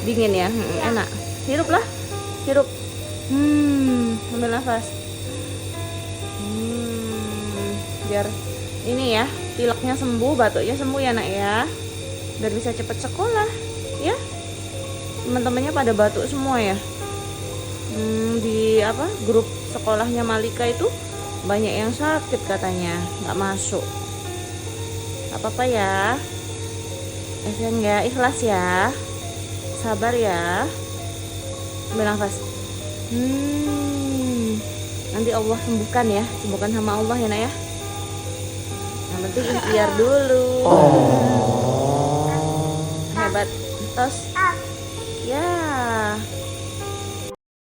Dingin ya, enak. Hirup lah, hirup. Ambil nafas. Biar ini ya, pileknya sembuh, batuknya sembuh ya nak ya. Biar bisa cepet sekolah, ya. Teman-temannya pada batuk semua ya. Di grup sekolahnya Malika itu banyak yang sakit katanya, nggak masuk. Gak apa-apa ya. Ya, ikhlas ya. Sabar ya. Ambil nafas. Nanti Allah sembuhkan ya, sembuhkan sama Allah ya nak ya. Yang penting ikhtiar dulu. Hebat. Tos.